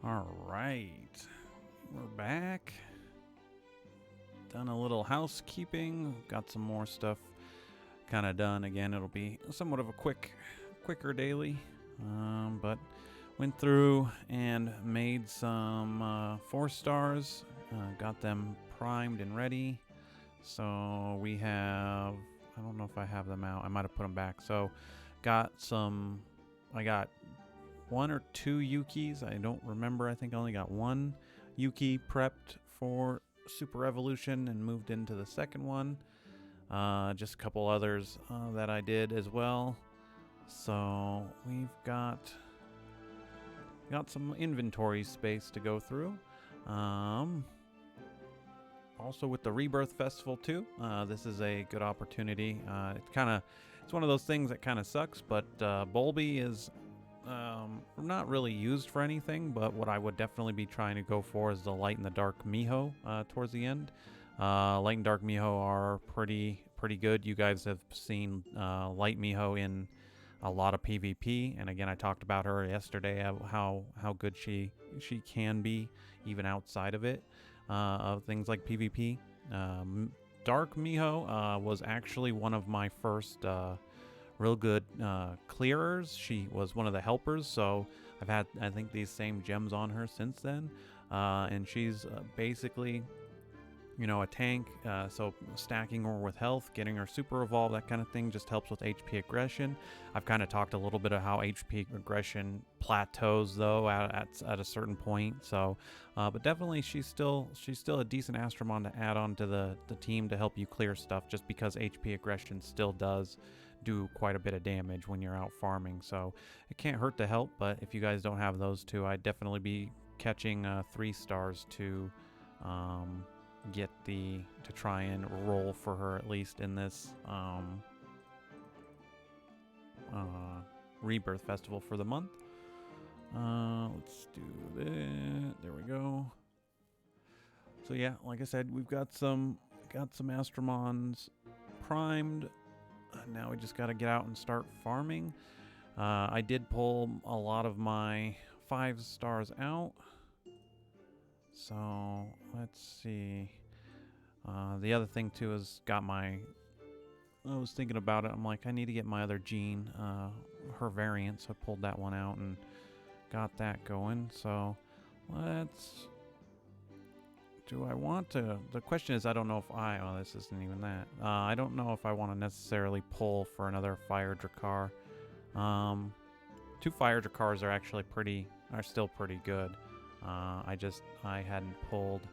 All right, we're back. Done a little housekeeping. Got some more stuff kind of done. Again, it'll be somewhat of a quicker daily, but went through and made some 4 stars. Got them primed and ready. So we have. I don't know if I have them out. I might have put them back. So got some. I got 1 or 2 Yukis. I don't remember. I think I only got 1 Yuki prepped for Super Evolution and moved into the second one. Just a couple others that I did as well. So we've got some inventory space to go through. Also with the Rebirth Festival too. This is a good opportunity. It's one of those things that kind of sucks, but Bulby is not really used for anything, but what I would definitely be trying to go for is the Light and the Dark Miho towards the end. Light and Dark Miho are pretty good. You guys have seen Light Miho in a lot of PvP, and again, I talked about her yesterday, how good she can be even outside of it, of things like PvP. Dark Miho was actually one of my first real good clearers. She was one of the helpers, so I've had, I think, these same gems on her since then, and she's basically, a tank, so stacking her with health, getting her super evolved, that kind of thing just helps with HP aggression. I've kind of talked a little bit of how HP aggression plateaus though at a certain point, so but definitely she's still a decent Astromon to add on to the team to help you clear stuff, just because HP aggression still does do quite a bit of damage when you're out farming, so it can't hurt to help. But if you guys don't have those two, I'd definitely be catching 3 stars to to try and roll for her, at least in this Rebirth Festival for the month. Let's do that. There we go. So yeah, like I said, we've got some Astromons primed. Now we just got to get out and start farming. I did pull a lot of my 5 stars out. So let's see. The other thing too is I was thinking about it. I'm like, I need to get my other gene, her variant. So I pulled that one out and got that going. So do I want to? The question is, I don't know if this isn't even that. I don't know if I want to necessarily pull for another Fire Drakkar. 2 Fire Drakkars are still pretty good. I hadn't pulled,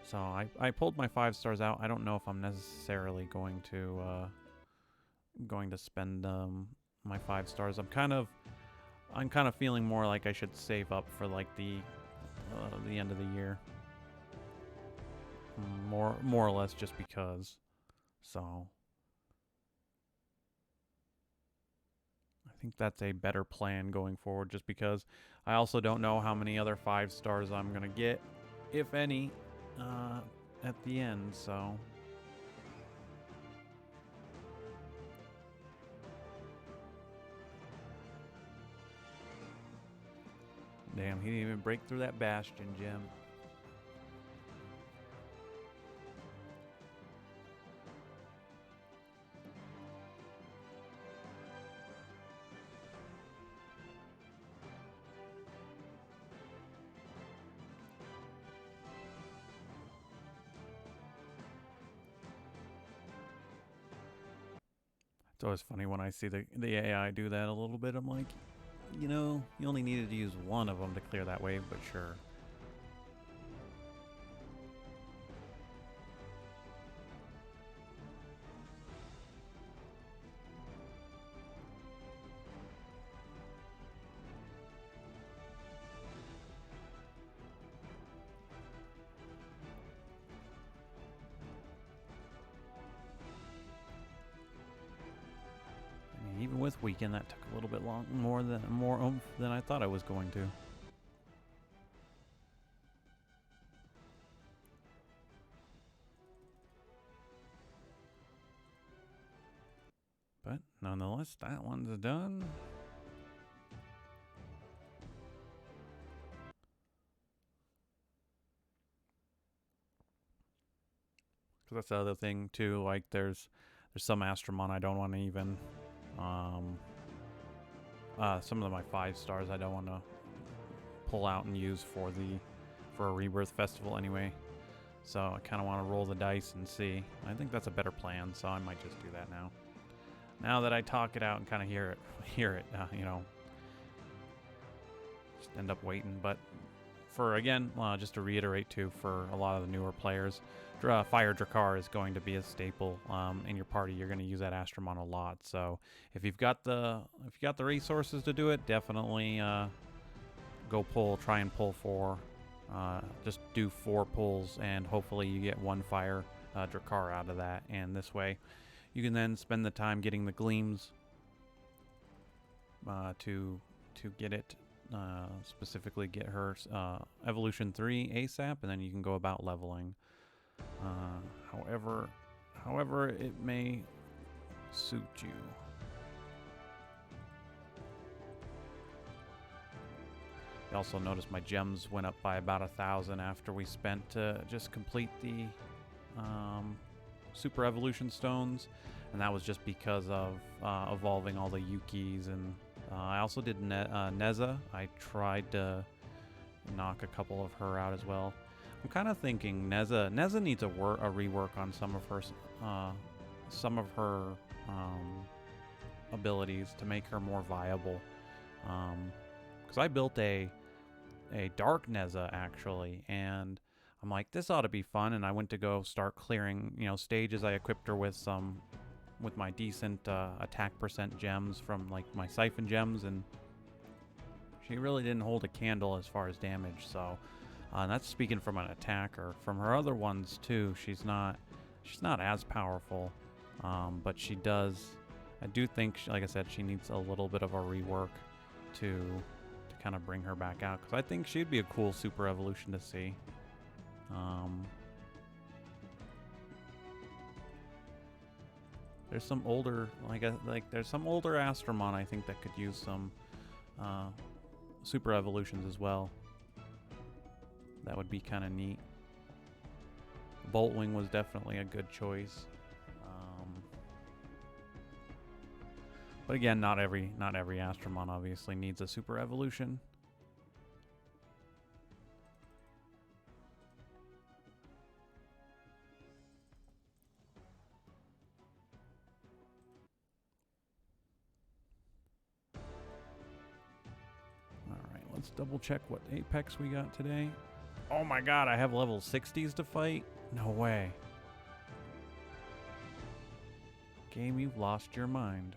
so I pulled my 5 stars out. I don't know if I'm necessarily going to spend my 5 stars. I'm kind of feeling more like I should save up for like the end of the year, more or less, just because. So I think that's a better plan going forward, just because I also don't know how many other 5 stars I'm gonna get, if any, at the end. So damn, he didn't even break through that Bastion gem. It's always funny when I see the AI do that a little bit. I'm like, you only needed to use one of them to clear that wave, but sure. I mean, even with weekend, that took a little bit more oomph than I thought I was going to. But nonetheless, that one's done. Because that's the other thing too. Like there's some Astromon I don't want to even. Some of my 5 stars I don't want to pull out and use for a Rebirth Festival anyway. So I kind of want to roll the dice and see. I think that's a better plan, so I might just do that now. Now that I talk it out and kind of hear it, you know, just end up waiting. But for, again, just to reiterate too, for a lot of the newer players, Fire Drakkar is going to be a staple in your party. You're going to use that Astromon a lot. So if you've got the resources to do it, definitely try and pull 4. Just do 4 pulls, and hopefully you get 1 Fire Drakkar out of that. And this way, you can then spend the time getting the gleams to get it. Specifically, get her Evolution 3 ASAP, and then you can go about leveling. However it may suit you. You also notice my gems went up by about 1,000 after we spent to just complete the Super Evolution Stones, and that was just because of evolving all the Yukis, and I also did Neza. I tried to knock a couple of her out as well. I'm kind of thinking Neza needs a rework on some of her abilities to make her more viable. Because I built a dark Neza actually, and I'm like, this ought to be fun. And I went to go start clearing, stages. I equipped her with my decent attack percent gems from like my siphon gems, and she really didn't hold a candle as far as damage. So that's speaking from an attacker. From her other ones too, she's not as powerful, but she does. I do think, like I said, she needs a little bit of a rework to kind of bring her back out, because I think she'd be a cool super evolution to see. There's some older, there's some older Astromon I think that could use some super evolutions as well. That would be kind of neat. Boltwing was definitely a good choice. But again, not every Astromon obviously needs a super evolution. Alright, let's double check what Apex we got today. Oh my god, I have level 60s to fight? No way. Game, you've lost your mind.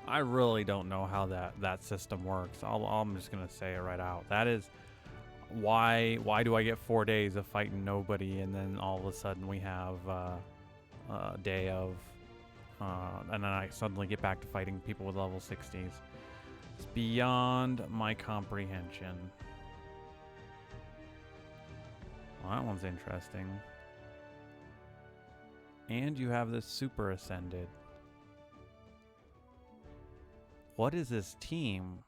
I really don't know how that system works. I'm just gonna say it right out. That is why do I get 4 days of fighting nobody, and then all of a sudden we have a day of, and then I suddenly get back to fighting people with level 60s. It's beyond my comprehension. Well, that one's interesting. And you have this super ascended. What is this team?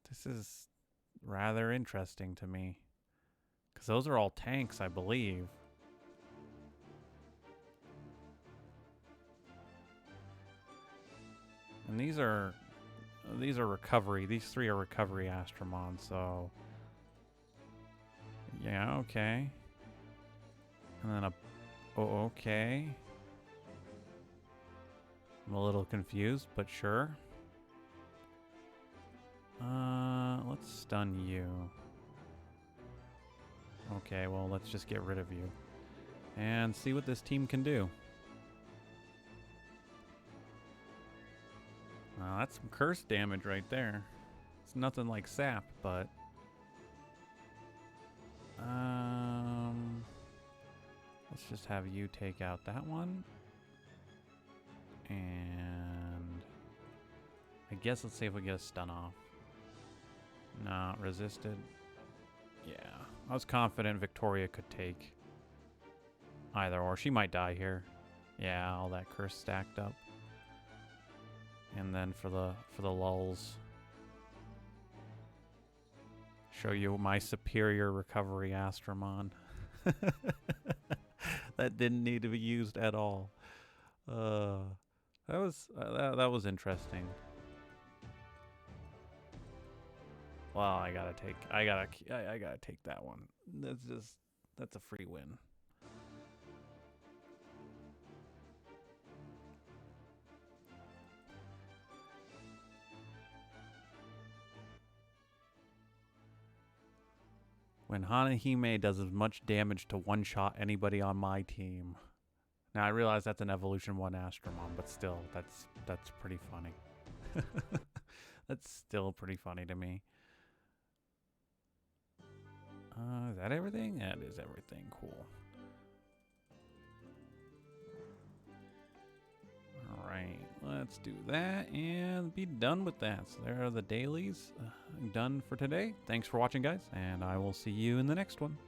This is rather interesting to me, because those are all tanks, I believe. And these are recovery. These 3 are recovery Astromon, so yeah, okay. And then okay. I'm a little confused, but sure. Let's stun you. Okay, well, let's just get rid of you and see what this team can do. That's some curse damage right there. It's nothing like sap, but let's just have you take out that one. And I guess let's see if we get a stun off. No, resisted. Yeah, I was confident Victoria could take either or. She might die here. Yeah, all that curse stacked up. And then for the lulls, Show you my superior recovery Astromon. That didn't need to be used at all. That was interesting. Well, I gotta take that one. That's a free win. When Hanahime does as much damage to one-shot anybody on my team. Now, I realize that's an Evolution 1 Astromon, but still, that's pretty funny. That's still pretty funny to me. Is that everything? That is everything. Cool. Alright, let's do that and be done with that. So there are the dailies done for today. Thanks for watching, guys, and I will see you in the next one.